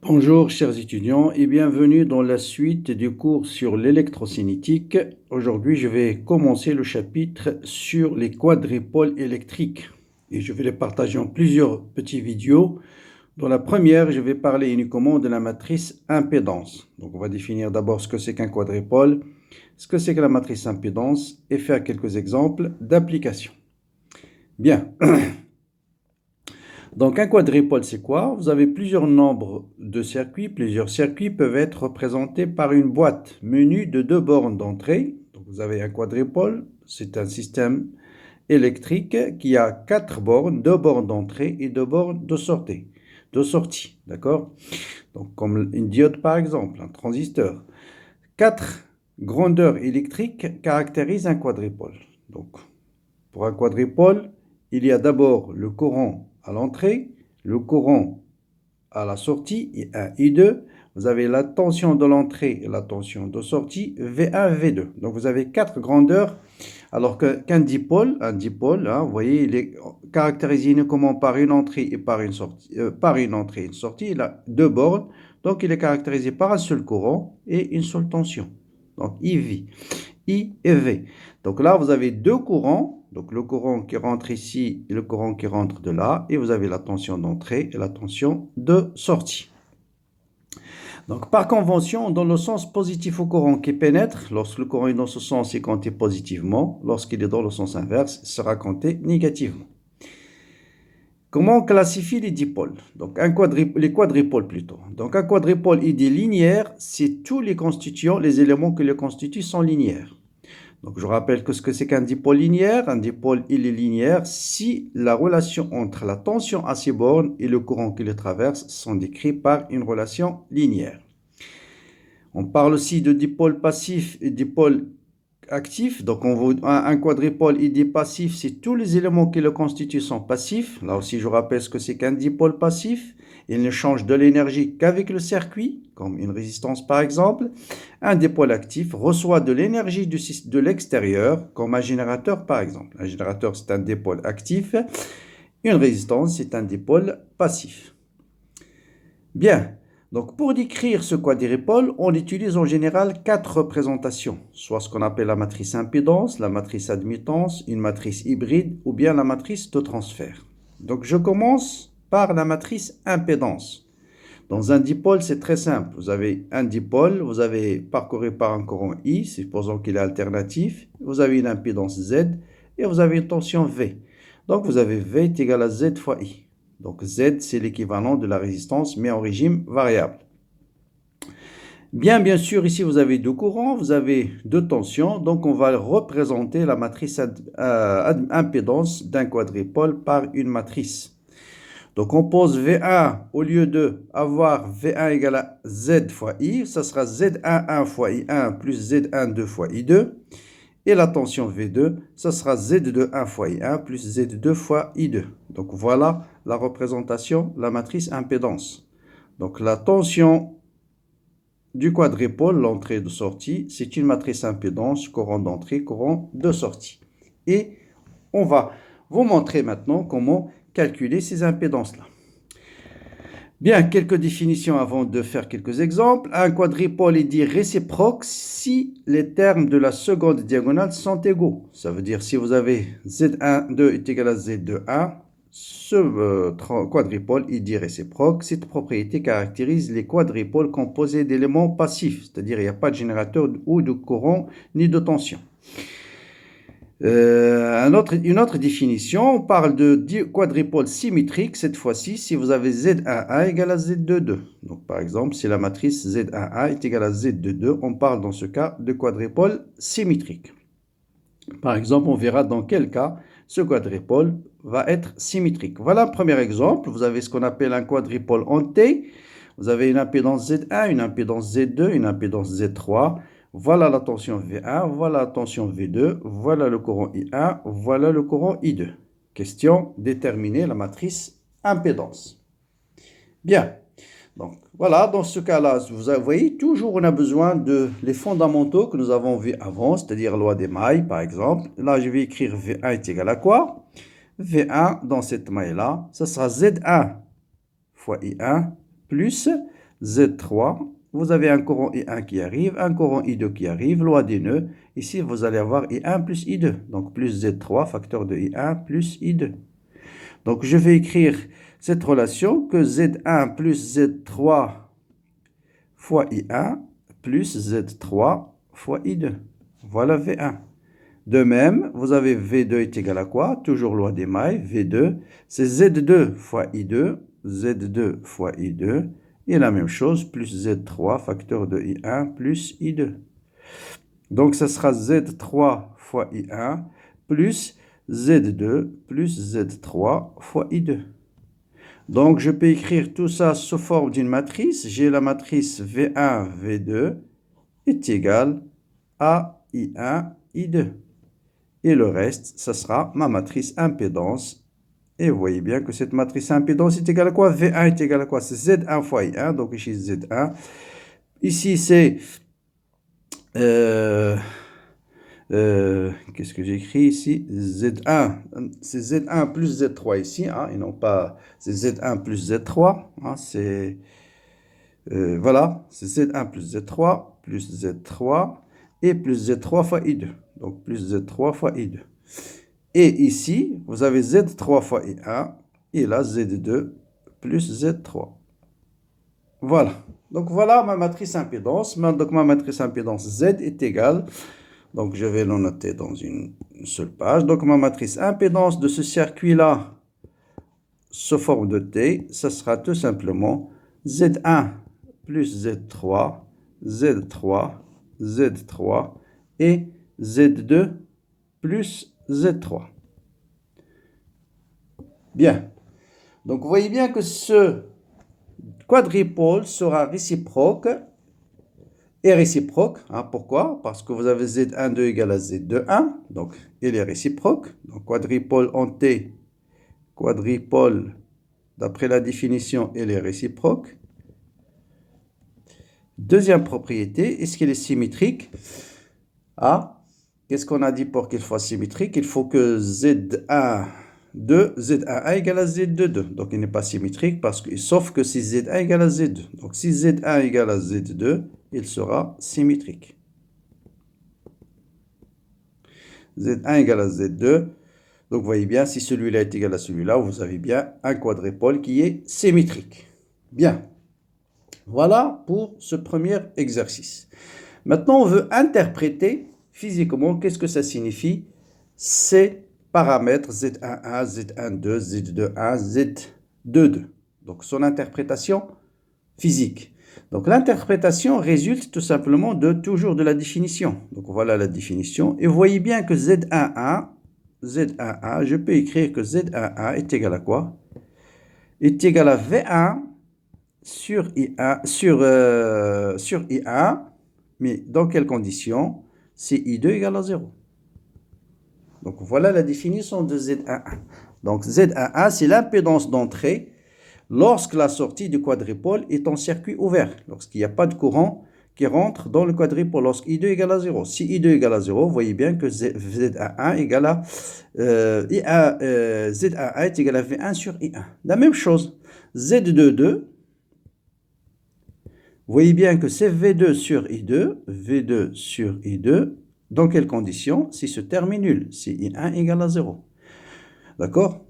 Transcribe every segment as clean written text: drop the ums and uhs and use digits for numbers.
Bonjour chers étudiants et bienvenue dans la suite du cours sur l'électrocinétique. Aujourd'hui, je vais commencer le chapitre sur les quadripoles électriques et je vais les partager en plusieurs petites vidéos. Dans la première, je vais parler uniquement de la matrice impédance. Donc, on va définir d'abord ce que c'est qu'un quadripole, ce que c'est que la matrice impédance et faire quelques exemples d'application. Bien. Donc, un quadripole, c'est quoi? Vous avez plusieurs nombres de circuits. Plusieurs circuits peuvent être représentés par une boîte menue de deux bornes d'entrée. Donc, vous avez un quadripole, c'est un système électrique qui a quatre bornes, deux bornes d'entrée et deux bornes de sortie, d'accord? Donc, comme une diode par exemple, un transistor. Quatre grandeurs électriques caractérisent un quadripole. Donc, pour un quadripole, il y a d'abord le courant à l'entrée, le courant à la sortie, I1, I2. Vous avez la tension de l'entrée et la tension de sortie, V1, V2. Donc vous avez quatre grandeurs, alors qu'un dipôle, vous voyez, il est caractérisé uniquement par une entrée et par une sortie. Et une sortie, il a deux bornes, donc il est caractérisé par un seul courant et une seule tension. Donc IV. I et V. Donc là, vous avez deux courants, donc le courant qui rentre ici et le courant qui rentre de là, et vous avez la tension d'entrée et la tension de sortie. Donc par convention, on donne le sens positif au courant qui pénètre. Lorsque le courant est dans ce sens, il est compté positivement. Lorsqu'il est dans le sens inverse, il sera compté négativement. Comment on classifie les dipôles? Donc les quadripoles plutôt. Donc un quadripôle, il est linéaire, c'est tous les constituants, les éléments que le constituent sont linéaires. Donc, je rappelle que ce que c'est qu'un dipôle linéaire. Un dipôle, il est linéaire si la relation entre la tension à ses bornes et le courant qui le traverse sont décrits par une relation linéaire. On parle aussi de dipôle passif et dipôle actif. Donc, un quadripôle, il est passif si tous les éléments qui le constituent sont passifs. Là aussi, je rappelle ce que c'est qu'un dipôle passif. Il ne change de l'énergie qu'avec le circuit, comme une résistance par exemple. Un dipôle actif reçoit de l'énergie de l'extérieur, comme un générateur par exemple. Un générateur, c'est un dipôle actif. Une résistance, c'est un dipôle passif. Bien. Donc, pour décrire ce quadripôle, on utilise en général quatre représentations, soit ce qu'on appelle la matrice impédance, la matrice admittance, une matrice hybride ou bien la matrice de transfert. Donc, je commence par la matrice impédance. Dans un dipôle, c'est très simple. Vous avez un dipôle, vous avez parcouru par un courant I, supposons qu'il est alternatif, vous avez une impédance Z et vous avez une tension V. Donc, vous avez V est égal à Z fois I. Donc Z, c'est l'équivalent de la résistance, mais en régime variable. Bien sûr, ici, vous avez deux courants, vous avez deux tensions. Donc, on va représenter la matrice impédance d'un quadripôle par une matrice. Donc, on pose V1, au lieu de avoir V1 égale à Z fois I, ça sera Z11 fois I1 plus Z12 fois I2. Et la tension V2, ça sera Z21 fois I1 plus Z2 fois I2. Donc voilà la représentation, la matrice impédance. Donc la tension du quadripôle, l'entrée et de sortie, c'est une matrice impédance, courant d'entrée, courant de sortie. Et on va vous montrer maintenant comment calculer ces impédances-là. Bien, quelques définitions avant de faire quelques exemples. Un quadripôle est dit réciproque si les termes de la seconde diagonale sont égaux. Ça veut dire si vous avez Z12 est égal à Z21, ce quadripôle est dit réciproque. Cette propriété caractérise les quadripoles composés d'éléments passifs, c'est-à-dire il n'y a pas de générateur ou de courant ni de tension. Une autre définition, on parle de quadripôle symétrique, cette fois-ci, si vous avez Z11 égale à Z22. Donc, par exemple, si la matrice Z11 est égale à Z22, on parle dans ce cas de quadripôle symétrique. Par exemple, on verra dans quel cas ce quadripôle va être symétrique. Voilà un premier exemple. Vous avez ce qu'on appelle un quadripôle en T. Vous avez une impédance Z1, une impédance Z2, une impédance Z3. Voilà la tension V1, voilà la tension V2, voilà le courant I1, voilà le courant I2. Question, déterminer la matrice impédance. Bien, donc voilà, dans ce cas-là, vous voyez, toujours on a besoin de les fondamentaux que nous avons vus avant, c'est-à-dire loi des mailles par exemple. Là, je vais écrire V1 est égal à quoi? V1 dans cette maille-là, ça sera Z1 fois I1 plus Z3. Vous avez un courant I1 qui arrive, un courant I2 qui arrive, loi des nœuds. Ici, vous allez avoir I1 plus I2. Donc, plus Z3, facteur de I1 plus I2. Donc, je vais écrire cette relation que Z1 plus Z3 fois I1 plus Z3 fois I2. Voilà V1. De même, vous avez V2 est égal à quoi? Toujours loi des mailles, V2, c'est Z2 fois I2, Z2 fois I2, et la même chose, plus Z3, facteur de I1, plus I2. Donc, ça sera Z3 fois I1, plus Z2, plus Z3 fois I2. Donc, je peux écrire tout ça sous forme d'une matrice. J'ai la matrice V1, V2 est égal à I1, I2. Et le reste, ça sera ma matrice impédance. Et vous voyez bien que cette matrice impédance est égale à quoi? V1 est égal à quoi? C'est Z1 fois I1, donc ici Z1. Ici, c'est... qu'est-ce que j'écris ici? Z1, c'est Z1 plus Z3 ici, hein, et non pas... C'est Z1 plus Z3, hein, c'est... voilà, c'est Z1 plus Z3, plus Z3, et plus Z3 fois I2. Donc, plus Z3 fois I2. Et ici, vous avez Z3 fois I1, et là, Z2 plus Z3. Voilà. Donc, voilà ma matrice impédance. Donc, ma matrice impédance Z est égale, donc je vais le noter dans une seule page. Donc, ma matrice impédance de ce circuit-là, sous forme de T, ça sera tout simplement Z1 plus Z3, Z3, Z3 et Z2 plus Z3. Bien. Donc, vous voyez bien que ce quadripôle sera réciproque et réciproque. Hein, pourquoi? Parce que vous avez Z12 égale à Z21. Donc, il est réciproque. Donc, quadripôle en T, quadripôle, d'après la définition, il est réciproque. Deuxième propriété, est-ce qu'il est symétrique? Ah, qu'est-ce qu'on a dit pour qu'il soit symétrique? Il faut que Z1 Z11 égale à Z22. Donc, il n'est pas symétrique sauf que si Z1 égale à Z2. Donc, si Z1 égale à Z2, il sera symétrique. Z1 égale à Z2. Donc, vous voyez bien, si celui-là est égal à celui-là, vous avez bien un quadripôle qui est symétrique. Bien. Voilà pour ce premier exercice. Maintenant, on veut interpréter physiquement qu'est-ce que ça signifie ces paramètres Z11, Z12, Z21, Z22. Donc, son interprétation physique. Donc, l'interprétation résulte tout simplement toujours de la définition. Donc, voilà la définition. Et vous voyez bien que Z11, je peux écrire que Z11 est égal à quoi? Est égal à V1 sur I1, sur I1, mais dans quelles conditions? Si I2 égale à 0. Donc, voilà la définition de Z11. Donc, Z11, c'est l'impédance d'entrée lorsque la sortie du quadripôle est en circuit ouvert, lorsqu'il n'y a pas de courant qui rentre dans le quadripôle, lorsque I2 égale à 0. Si I2 égale à 0, vous voyez bien que Z11 égale à Z11 est égal à V1 sur I1. La même chose, Z22, vous voyez bien que c'est V2 sur I2, dans quelles conditions? Si ce terme est nul, si I1 égale à 0. D'accord?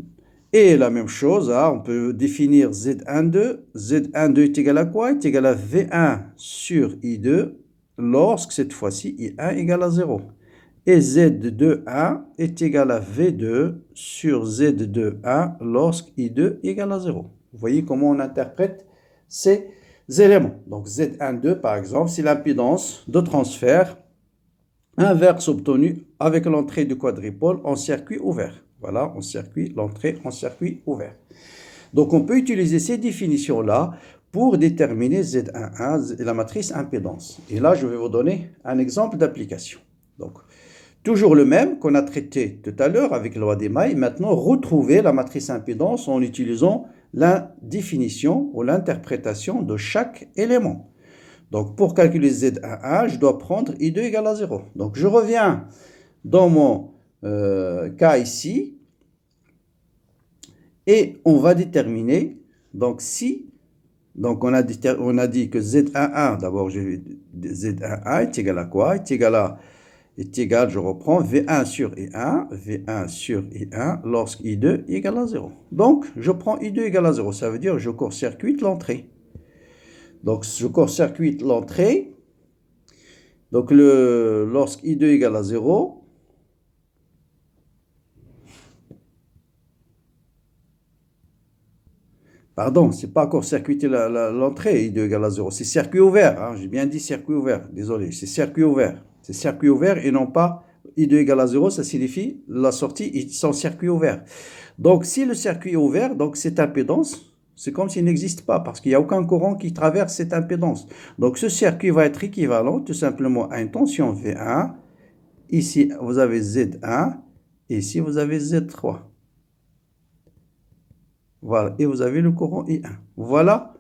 Et la même chose, hein, on peut définir Z12. Z12 est égal à quoi? Est égal à V1 sur I2 lorsque cette fois-ci I1 égale à 0. Et Z21 est égal à V2 sur Z21 lorsque I2 égale à 0. Vous voyez comment on interprète ces éléments. Donc Z12, par exemple, c'est l'impédance de transfert inverse obtenue avec l'entrée du quadripôle en circuit ouvert. Voilà, l'entrée en circuit ouvert. Donc, on peut utiliser ces définitions-là pour déterminer Z11 et la matrice impédance. Et là, je vais vous donner un exemple d'application. Donc, toujours le même qu'on a traité tout à l'heure avec la loi des mailles. Maintenant, retrouver la matrice impédance en utilisant la définition ou l'interprétation de chaque élément. Donc, pour calculer Z11, je dois prendre I2 égale à 0. Donc, je reviens dans mon cas ici. Et on va déterminer, donc si Donc, on a dit que Z11, d'abord, Z11 est égal à quoi? Est égal, je reprends, V1 sur I1, V1 sur I1, lorsque I2 est égal à 0. Donc, je prends I2 égal à 0, ça veut dire que je court-circuite l'entrée. Donc, je court-circuite l'entrée. Donc, lorsque I2 est égal à 0, pardon, c'est pas court-circuiter l'entrée, I2 égale à 0, c'est circuit ouvert, hein, j'ai bien dit circuit ouvert, désolé, c'est circuit ouvert. C'est circuit ouvert et non pas I2 égale à 0, ça signifie la sortie est sans circuit ouvert. Donc, si le circuit est ouvert, donc cette impédance, c'est comme s'il n'existe pas, parce qu'il n'y a aucun courant qui traverse cette impédance. Donc, ce circuit va être équivalent tout simplement à une tension V1. Ici, vous avez Z1, et ici, vous avez Z3. Voilà, et vous avez le courant I1. Voilà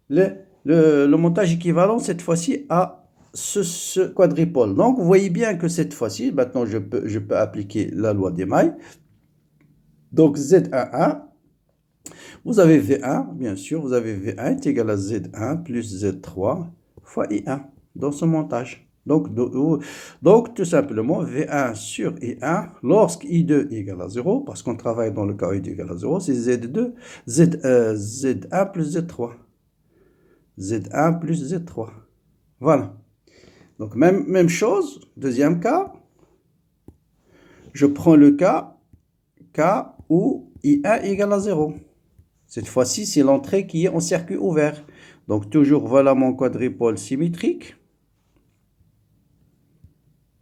le montage équivalent cette fois-ci à ce quadripôle. Donc, vous voyez bien que cette fois-ci, maintenant, je peux appliquer la loi des mailles. Donc, Z11, vous avez V1, bien sûr, vous avez V1 est égal à Z1 plus Z3 fois I1 dans ce montage. Donc, tout simplement, V1 sur I1, lorsque I2 est égal à 0, parce qu'on travaille dans le cas où I2 est égal à 0, c'est Z2, Z1 plus Z3. Z1 plus Z3. Voilà. Donc, même chose, deuxième cas. Je prends le cas où I1 est égal à 0. Cette fois-ci, c'est l'entrée qui est en circuit ouvert. Donc, toujours, voilà mon quadripôle symétrique.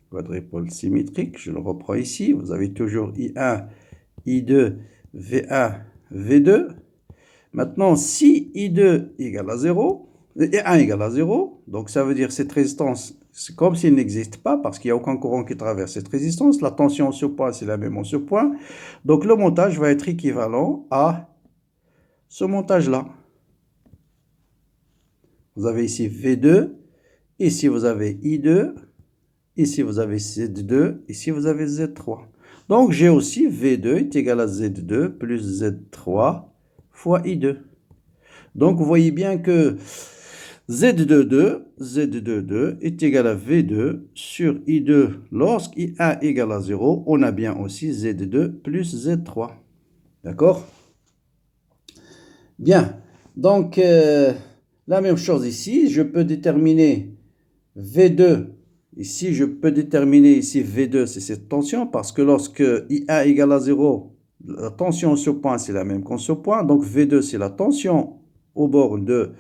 Quadripôle symétrique, je le reprends ici. Vous avez toujours I1, I2, V1, V2. Maintenant, si I2 égale à 0, I1 égale à 0, donc ça veut dire cette résistance, c'est comme s'il n'existe pas, parce qu'il n'y a aucun courant qui traverse cette résistance. La tension en ce point, c'est la même en ce point. Donc, le montage va être équivalent à ce montage-là. Vous avez ici V2, ici vous avez I2, ici vous avez Z2, ici vous avez Z3. Donc j'ai aussi V2 est égal à Z2 plus Z3 fois I2. Donc vous voyez bien que Z22 est égal à V2 sur I2 lorsque I1 égale à 0. On a bien aussi Z2 plus Z3. D'accord? Bien. Donc, la même chose ici. Je peux déterminer V2. Ici, je peux déterminer ici V2, c'est cette tension, parce que lorsque I1 égale à 0, la tension sur ce point, c'est la même qu'en ce point. Donc, V2, c'est la tension au bord de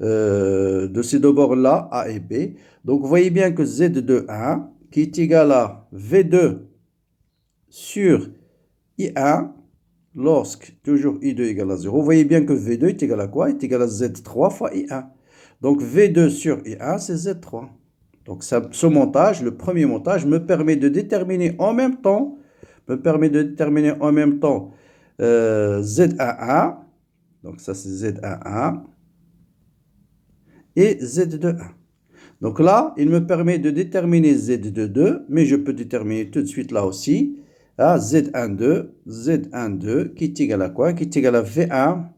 ces deux bords-là, A et B. Donc, vous voyez bien que Z21, qui est égal à V2 sur I1, lorsque toujours I2 égale à 0, vous voyez bien que V2 est égal à quoi? Est égal à Z3 fois I1. Donc, V2 sur I1, c'est Z3. Donc, ce montage, le premier montage, me permet de déterminer en même temps, Z11, donc ça c'est Z11, et Z21. Donc là, il me permet de déterminer Z22, mais je peux déterminer tout de suite là aussi, Z12 qui est égal à quoi? Qui est égal à V1,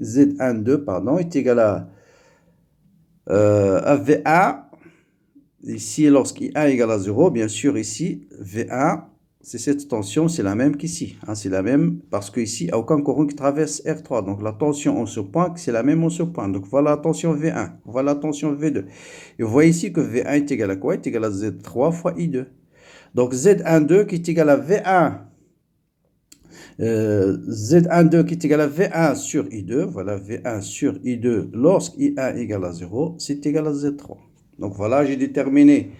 Z12, pardon, est égal à V1. Ici, lorsqu'I1 est égal à 0, bien sûr, ici, V1, c'est cette tension, c'est la même qu'ici. Hein, c'est la même parce qu'ici, il n'y a aucun courant qui traverse R3. Donc, la tension en ce point, c'est la même en ce point. Donc, voilà la tension V1. Voilà la tension V2. Et vous voyez ici que V1 est égal à quoi? Est égal à Z3 fois I2. Donc, Z12 qui est égal à V1. Z12 qui est égal à V1 sur I2. Voilà, V1 sur I2 lorsqu'I1 est égal à 0, c'est égal à Z3. Donc voilà, j'ai déterminé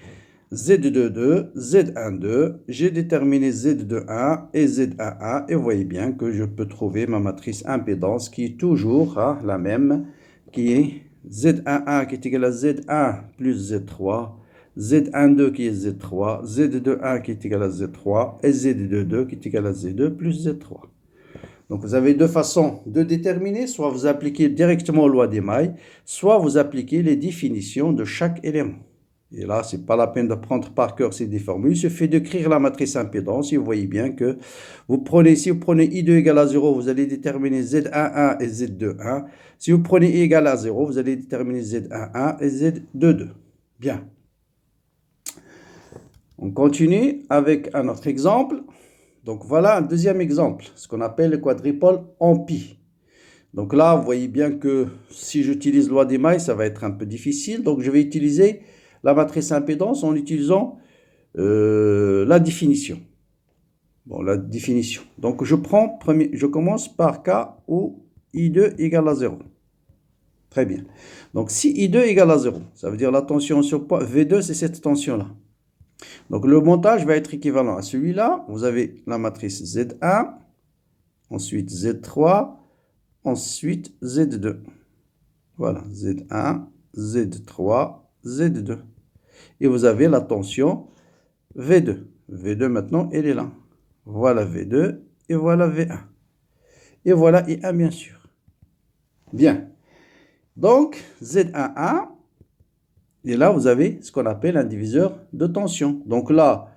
Z22, Z12, j'ai déterminé Z21 et Z11, et vous voyez bien que je peux trouver ma matrice impédance qui est toujours la même, qui est Z11 qui est égal à Z1 plus Z3, Z12 qui est Z3, Z21 qui est égal à Z3, et Z22 qui est égal à Z2 plus Z3. Donc, vous avez deux façons de déterminer, soit vous appliquez directement la loi des mailles, soit vous appliquez les définitions de chaque élément. Et là, ce n'est pas la peine de prendre par cœur ces des formules. Il suffit d'écrire la matrice impédance et vous voyez bien que si vous prenez I2 égale à 0, vous allez déterminer Z11 et Z21. Si vous prenez I égale à 0, vous allez déterminer Z11 et Z22. Bien. On continue avec un autre exemple. Donc voilà un deuxième exemple, ce qu'on appelle le quadrupole en pi. Donc là, vous voyez bien que si j'utilise loi d'Emaille, ça va être un peu difficile. Donc je vais utiliser la matrice impédance en utilisant la définition. Bon, la définition. Donc je commence par cas où I2 égale à 0. Très bien. Donc si I2 égale à 0, ça veut dire la tension sur V2, c'est cette tension-là. Donc le montage va être équivalent à celui-là. Vous avez la matrice Z1, ensuite Z3, ensuite Z2. Voilà, Z1, Z3, Z2. Et vous avez la tension V2. V2 maintenant, elle est là. Voilà V2 et voilà V1. Et voilà I1 bien sûr. Bien. Donc Z11. Et là, vous avez ce qu'on appelle un diviseur de tension. Donc là,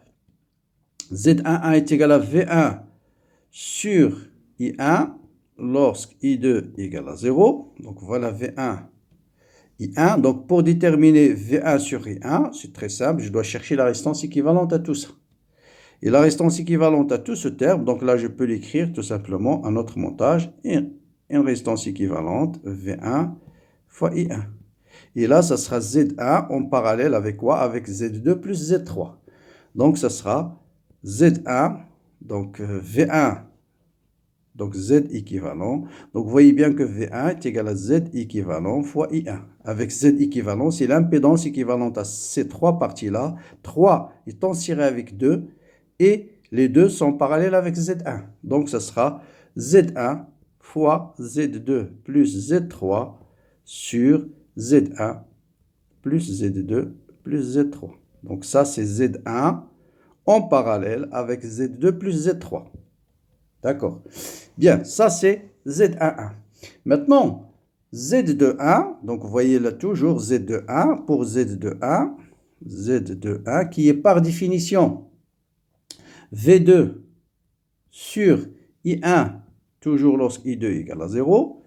Z11 est égal à V1 sur I1 lorsque I2 égale à 0. Donc voilà V1, I1. Donc pour déterminer V1 sur I1, c'est très simple. Je dois chercher la résistance équivalente à tout ça. Et la résistance équivalente à tout ce terme, donc là je peux l'écrire tout simplement un autre montage. Et une résistance équivalente V1 fois I1. Et là, ça sera Z1 en parallèle avec quoi? Avec Z2 plus Z3. Donc, ça sera Z1, donc V1, donc Z équivalent. Donc, vous voyez bien que V1 est égal à Z équivalent fois I1. Avec Z équivalent, c'est l'impédance équivalente à ces trois parties-là. 3 étant tiré avec 2 et les deux sont parallèles avec Z1. Donc, ça sera Z1 fois Z2 plus Z3 sur Z1 plus Z2 plus Z3. Donc ça, c'est Z1 en parallèle avec Z2 plus Z3. D'accord. Bien, ça, c'est Z11. Maintenant, Z21, donc vous voyez là toujours Z21 pour Z21, Z21 qui est par définition V2 sur I1, toujours lorsque I2 égale à 0.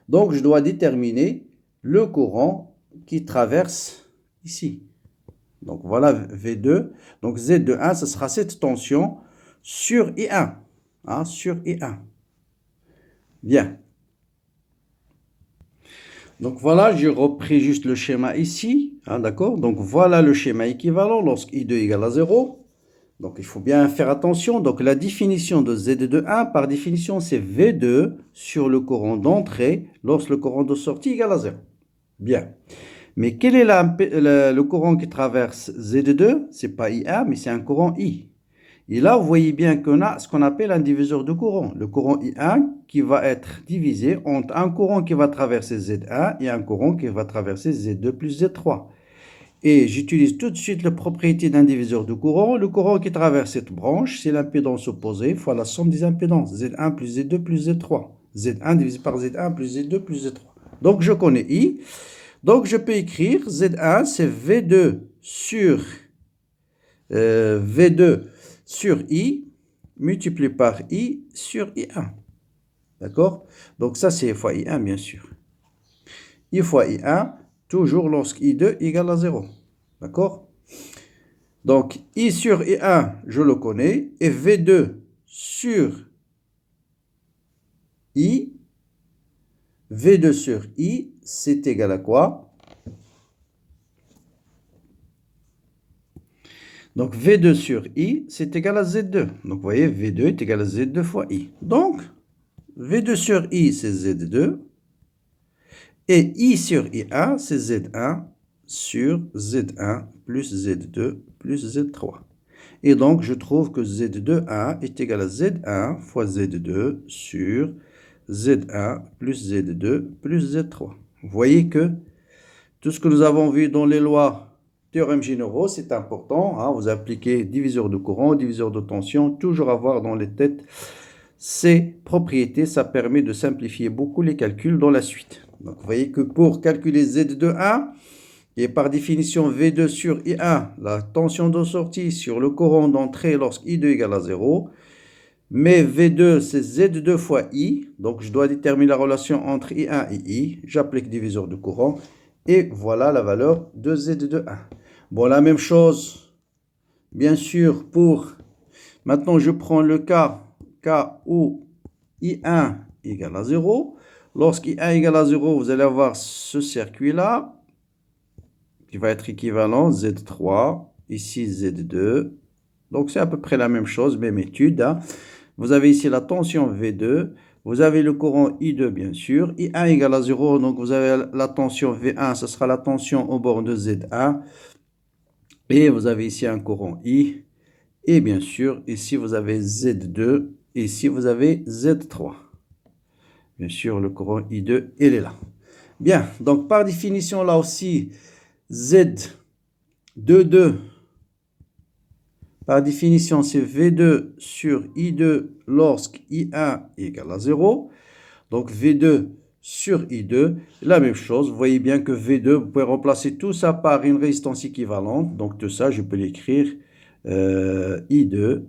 Donc, je dois déterminer le courant qui traverse ici. Donc, voilà V2. Donc, Z21, ce sera cette tension sur I1. Hein, sur I1. Bien. Donc, voilà, j'ai repris juste le schéma ici. Hein, d'accord? Donc, voilà le schéma équivalent lorsque I2 égale à 0. Donc, il faut bien faire attention. Donc, la définition de Z21, par définition, c'est V2 sur le courant d'entrée lorsque le courant de sortie égale à 0. Bien. Mais quel est le courant qui traverse Z2? Ce n'est pas I1, mais c'est un courant I. Et là, vous voyez bien qu'on a ce qu'on appelle un diviseur de courant. Le courant I1 qui va être divisé entre un courant qui va traverser Z1 et un courant qui va traverser Z2 plus Z3. Et j'utilise tout de suite la propriété d'un diviseur de courant. Le courant qui traverse cette branche, c'est l'impédance opposée fois la somme des impédances. Z1 plus Z2 plus Z3. Z1 divisé par Z1 plus Z2 plus Z3. Donc, je connais I. Donc, je peux écrire Z1, c'est V2 sur I multiplié par I sur I1. D'accord? Donc, ça, c'est fois I1, bien sûr. I fois I1, toujours lorsque I2 égale à 0. D'accord? Donc, I sur I1, je le connais. Et V2 sur I, V2 sur I, c'est égal à quoi? Donc, V2 sur I, c'est égal à Z2. Donc, vous voyez, V2 est égal à Z2 fois I. Donc, V2 sur I, c'est Z2. Et I sur I1, c'est Z1 sur Z1 plus Z2 plus Z3. Et donc, je trouve que Z21 est égal à Z1 fois Z2 sur Z1 plus Z2 plus Z3. Vous voyez que tout ce que nous avons vu dans les lois, théorèmes généraux, c'est important. Hein, vous appliquez diviseur de courant, diviseur de tension, toujours avoir dans les têtes ces propriétés. Ça permet de simplifier beaucoup les calculs dans la suite. Donc, vous voyez que pour calculer Z21, Et par définition, V2 sur I1, la tension de sortie sur le courant d'entrée lorsque I2 égale à 0. Mais V2, c'est Z2 fois I. Donc, je dois déterminer la relation entre I1 et I. J'applique diviseur de courant. Et voilà la valeur de Z2,1. Bon, la même chose, bien sûr, pour... Maintenant, je prends le cas où I1 égale à 0. Lorsqu'I1 égale à 0, vous allez avoir ce circuit-là qui va être équivalent Z3, ici Z2. Donc, c'est à peu près la même chose, même étude. Hein. Vous avez ici la tension V2. Vous avez le courant I2, bien sûr. I1 égale à 0, donc vous avez la tension V1, ce sera la tension au bord de Z1. Et vous avez ici un courant I. Et bien sûr, ici vous avez Z2. Et ici vous avez Z3. Bien sûr, le courant I2, il est là. Bien, donc par définition, là aussi, Z22, par définition, c'est V2 sur I2 lorsque I1 égale à 0. Donc V2 sur I2, la même chose. Vous voyez bien que V2, vous pouvez remplacer tout ça par une résistance équivalente. Donc tout ça, je peux l'écrire I2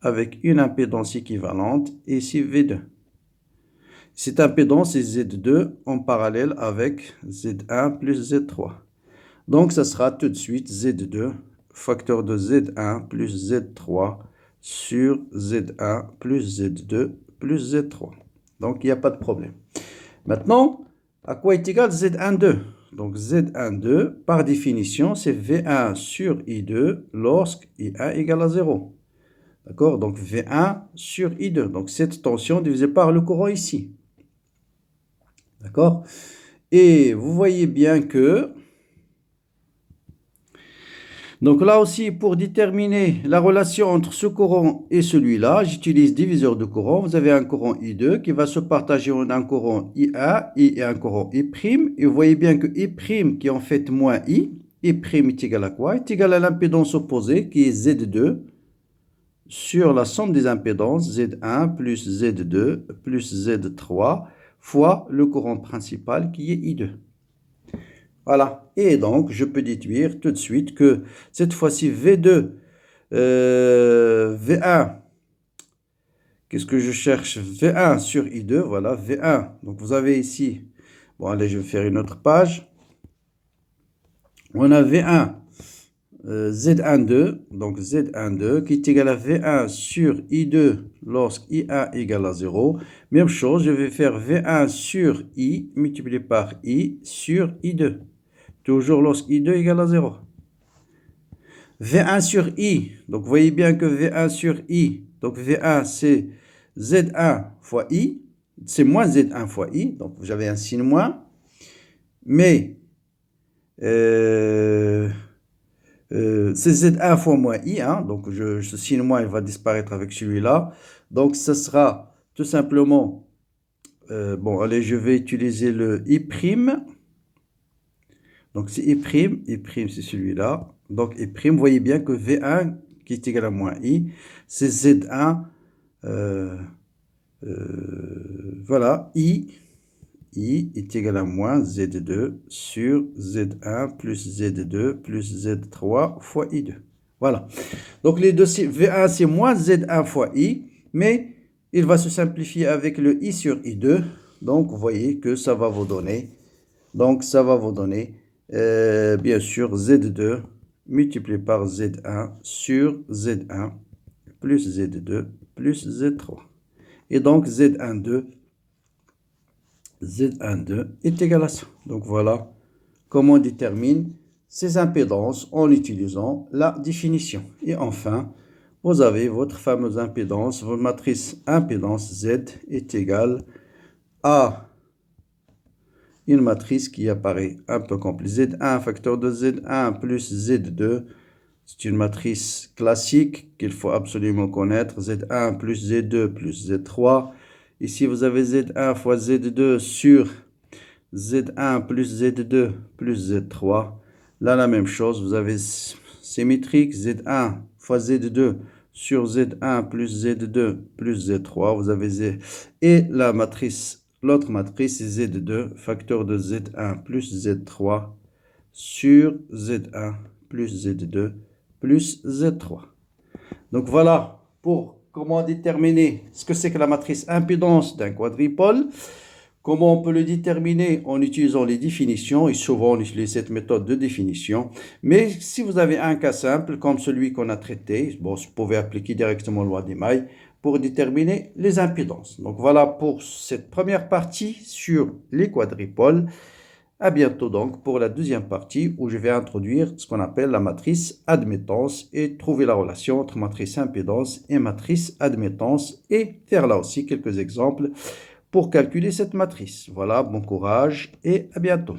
avec une impédance équivalente. Et ici V2. Cette impédance est Z2 en parallèle avec Z1 plus Z3. Donc ça sera tout de suite Z2, facteur de Z1 plus Z3 sur Z1 plus Z2 plus Z3. Donc, il n'y a pas de problème. Maintenant, à quoi est égal Z12? Donc, Z12, par définition, c'est V1 sur I2 lorsque I1 égale à 0. D'accord? Donc, V1 sur I2. Donc, cette tension divisée par le courant ici. D'accord? Et vous voyez bien que... Donc là aussi, pour déterminer la relation entre ce courant et celui-là, j'utilise diviseur de courant. Vous avez un courant I2 qui va se partager en un courant I1 et un courant I'. Et vous voyez bien que I', qui est en fait moins I, I' est égal à quoi? Est égal à l'impédance opposée qui est Z2 sur la somme des impédances Z1 plus Z2 plus Z3 fois le courant principal qui est I2. Voilà. Et donc, je peux déduire tout de suite que cette fois-ci, V2, V1, qu'est-ce que je cherche? V1 sur I2, voilà, V1. Donc, vous avez ici, bon, allez, je vais faire une autre page. On a V1, Z12, donc Z12, qui est égal à V1 sur I2 lorsque I1 égale à 0. Même chose, je vais faire V1 sur I multiplié par I sur I2. Toujours lorsque I2 égale à 0. V1 sur I, donc vous voyez bien que V1 sur I, donc V1 c'est Z1 fois I, c'est moins Z1 fois I, donc j'avais un signe moins, mais c'est Z1 fois moins I, hein, donc ce signe moins il va disparaître avec celui-là, donc ce sera tout simplement, bon allez je vais utiliser le I'. Donc, c'est I', c'est celui-là. Donc, I', vous voyez bien que V1 qui est égal à moins I, c'est Z1, voilà, I est égal à moins Z2 sur Z1 plus Z2 plus Z3 fois I2. Voilà. Donc, les deux, V1, c'est moins Z1 fois I, mais il va se simplifier avec le I sur I2. Donc, vous voyez que ça va vous donner, bien sûr, Z2 multiplié par Z1 sur Z1 plus Z2 plus Z3. Et donc, Z12 est égal à ça. Donc, voilà comment on détermine ces impédances en utilisant la définition. Et enfin, vous avez votre fameuse impédance, votre matrice impédance Z est égale à une matrice qui apparaît un peu compliquée. Z1, facteur de Z1 plus Z2. C'est une matrice classique qu'il faut absolument connaître. Z1 plus Z2 plus Z3. Ici, vous avez Z1 fois Z2 sur Z1 plus Z2 plus Z3. Là, la même chose. Vous avez symétrique Z1 fois Z2 sur Z1 plus Z2 plus Z3. Vous avez Z. Et la matrice, l'autre matrice, c'est Z2, facteur de Z1 plus Z3 sur Z1 plus Z2 plus Z3. Donc voilà pour comment déterminer ce que c'est que la matrice impédance d'un quadripôle. Comment on peut le déterminer en utilisant les définitions, et souvent on utilise cette méthode de définition. Mais si vous avez un cas simple comme celui qu'on a traité, bon, vous pouvez appliquer directement la loi des mailles pour déterminer les impédances. Donc voilà pour cette première partie sur les quadripoles. À bientôt donc pour la deuxième partie où je vais introduire ce qu'on appelle la matrice admittance et trouver la relation entre matrice impédance et matrice admittance et faire là aussi quelques exemples pour calculer cette matrice. Voilà, bon courage et à bientôt.